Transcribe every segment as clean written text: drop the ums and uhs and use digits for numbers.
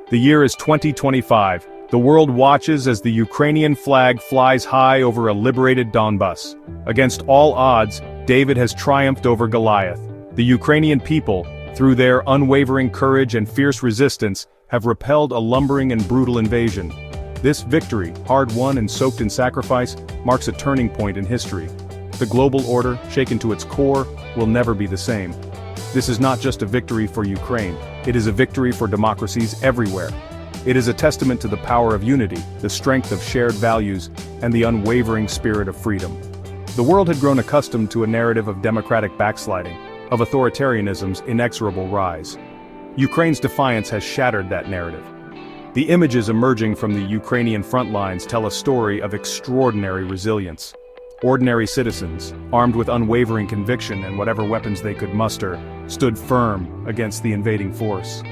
The year is 2025. The world watches as the Ukrainian flag flies high over a liberated Donbas. Against all odds, David has triumphed over Goliath. The Ukrainian people, through their unwavering courage and fierce resistance, have repelled a lumbering and brutal invasion. This victory, hard-won and soaked in sacrifice, marks a turning point in history. The global order, shaken to its core, will never be the same. This is not just a victory for Ukraine, it is a victory for democracies everywhere. It is a testament to the power of unity, the strength of shared values, and the unwavering spirit of freedom. The world had grown accustomed to a narrative of democratic backsliding, of authoritarianism's inexorable rise. Ukraine's defiance has shattered that narrative. The images emerging from the Ukrainian front lines tell a story of extraordinary resilience. Ordinary citizens, armed with unwavering conviction and whatever weapons they could muster, stood firm against the invading force.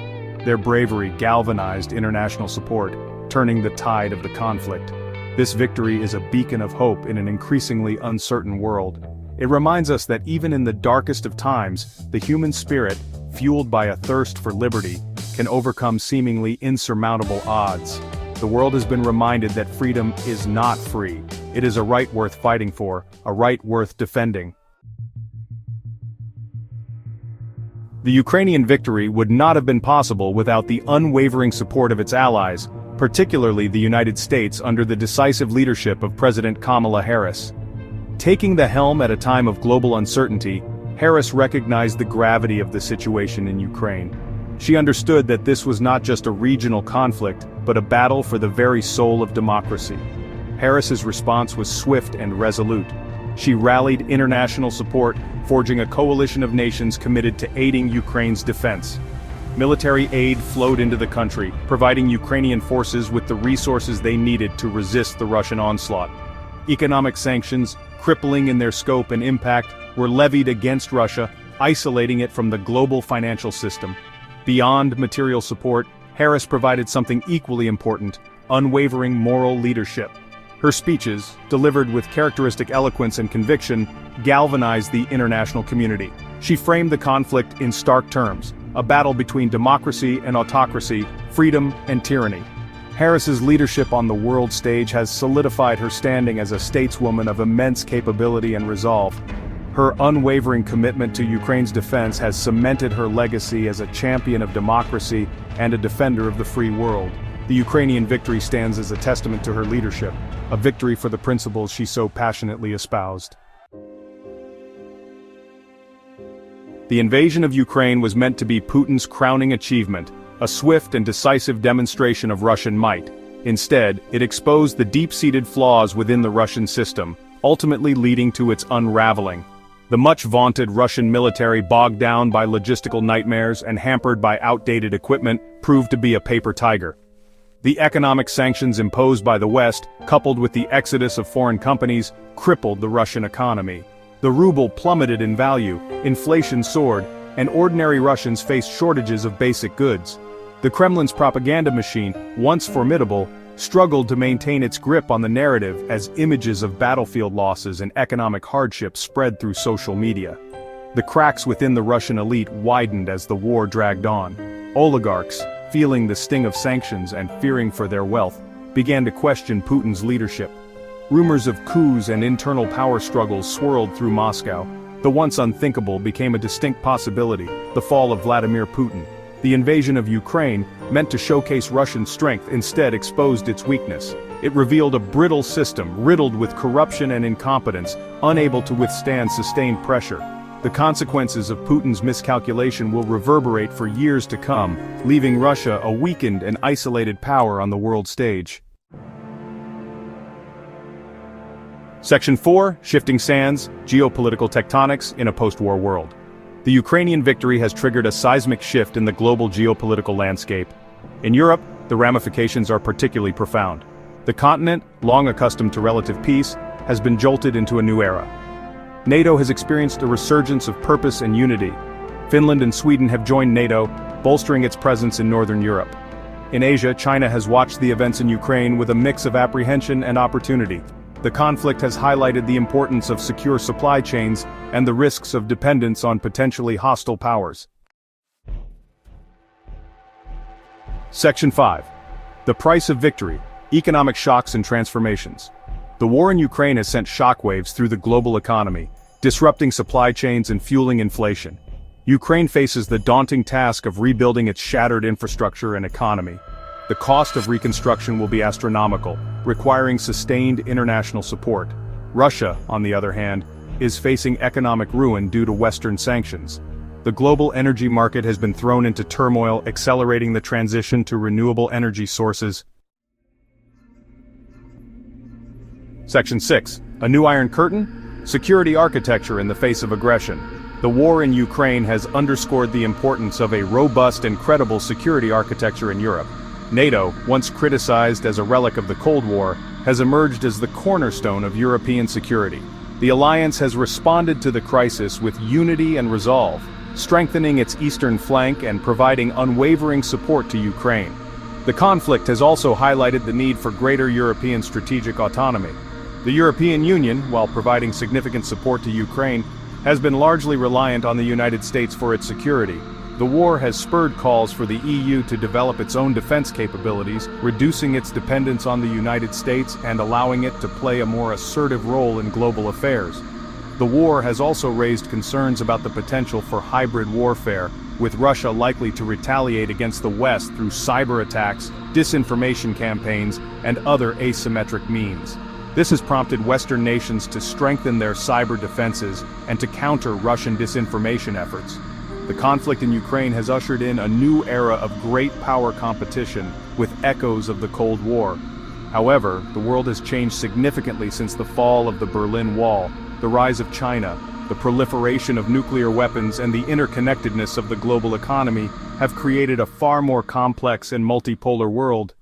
Their bravery galvanized international support, turning the tide of the conflict. This victory is a beacon of hope in an increasingly uncertain world. It reminds us that even in the darkest of times, the human spirit, fueled by a thirst for liberty, can overcome seemingly insurmountable odds. The world has been reminded that freedom is not free. It is a right worth fighting for, a right worth defending. The Ukrainian victory would not have been possible without the unwavering support of its allies, particularly the United States under the decisive leadership of President Kamala Harris. Taking the helm at a time of global uncertainty, Harris recognized the gravity of the situation in Ukraine. She understood that this was not just a regional conflict, but a battle for the very soul of democracy. Harris's response was swift and resolute. She rallied international support, forging a coalition of nations committed to aiding Ukraine's defense. Military aid flowed into the country, providing Ukrainian forces with the resources they needed to resist the Russian onslaught. Economic sanctions, crippling in their scope and impact, were levied against Russia, isolating it from the global financial system. Beyond material support, Harris provided something equally important: unwavering moral leadership. Her speeches, delivered with characteristic eloquence and conviction, galvanized the international community. She framed the conflict in stark terms: a battle between democracy and autocracy, freedom and tyranny. Harris's leadership on the world stage has solidified her standing as a stateswoman of immense capability and resolve. Her unwavering commitment to Ukraine's defense has cemented her legacy as a champion of democracy and a defender of the free world. The Ukrainian victory stands as a testament to her leadership, a victory for the principles she so passionately espoused. The invasion of Ukraine was meant to be Putin's crowning achievement, a swift and decisive demonstration of Russian might. Instead, it exposed the deep-seated flaws within the Russian system, ultimately leading to its unraveling. The much-vaunted Russian military, bogged down by logistical nightmares and hampered by outdated equipment, proved to be a paper tiger. The economic sanctions imposed by the West, coupled with the exodus of foreign companies, crippled the Russian economy. The ruble plummeted in value, inflation soared, and ordinary Russians faced shortages of basic goods. The Kremlin's propaganda machine, once formidable, struggled to maintain its grip on the narrative as images of battlefield losses and economic hardship spread through social media. The cracks within the Russian elite widened as the war dragged on. Oligarchs, feeling the sting of sanctions and fearing for their wealth, began to question Putin's leadership. Rumors of coups and internal power struggles swirled through Moscow. The once unthinkable became a distinct possibility: the fall of Vladimir Putin. The invasion of Ukraine, meant to showcase Russian strength, instead exposed its weakness. It revealed a brittle system riddled with corruption and incompetence, unable to withstand sustained pressure. The consequences of Putin's miscalculation will reverberate for years to come, leaving Russia a weakened and isolated power on the world stage. Section 4, Shifting Sands, Geopolitical Tectonics in a Post-War World. The Ukrainian victory has triggered a seismic shift in the global geopolitical landscape. In Europe, the ramifications are particularly profound. The continent, long accustomed to relative peace, has been jolted into a new era. NATO has experienced a resurgence of purpose and unity. Finland and Sweden have joined NATO, bolstering its presence in Northern Europe. In Asia, China has watched the events in Ukraine with a mix of apprehension and opportunity. The conflict has highlighted the importance of secure supply chains and the risks of dependence on potentially hostile powers. Section 5. The price of victory, economic shocks and transformations. The war in Ukraine has sent shockwaves through the global economy, disrupting supply chains and fueling inflation. Ukraine faces the daunting task of rebuilding its shattered infrastructure and economy. The cost of reconstruction will be astronomical, requiring sustained international support. Russia, on the other hand, is facing economic ruin due to Western sanctions. The global energy market has been thrown into turmoil, accelerating the transition to renewable energy sources. Section 6. A new Iron Curtain? Security architecture in the face of aggression. The war in Ukraine has underscored the importance of a robust and credible security architecture in Europe. NATO, once criticized as a relic of the Cold War, has emerged as the cornerstone of European security. The alliance has responded to the crisis with unity and resolve, strengthening its eastern flank and providing unwavering support to Ukraine. The conflict has also highlighted the need for greater European strategic autonomy. The European Union, while providing significant support to Ukraine, has been largely reliant on the United States for its security. The war has spurred calls for the EU to develop its own defense capabilities, reducing its dependence on the United States and allowing it to play a more assertive role in global affairs. The war has also raised concerns about the potential for hybrid warfare, with Russia likely to retaliate against the West through cyber attacks, disinformation campaigns, and other asymmetric means. This has prompted Western nations to strengthen their cyber defenses and to counter Russian disinformation efforts. The conflict in Ukraine has ushered in a new era of great power competition, with echoes of the Cold War. However, the world has changed significantly since the fall of the Berlin Wall. The rise of China, the proliferation of nuclear weapons, and the interconnectedness of the global economy have created a far more complex and multipolar world.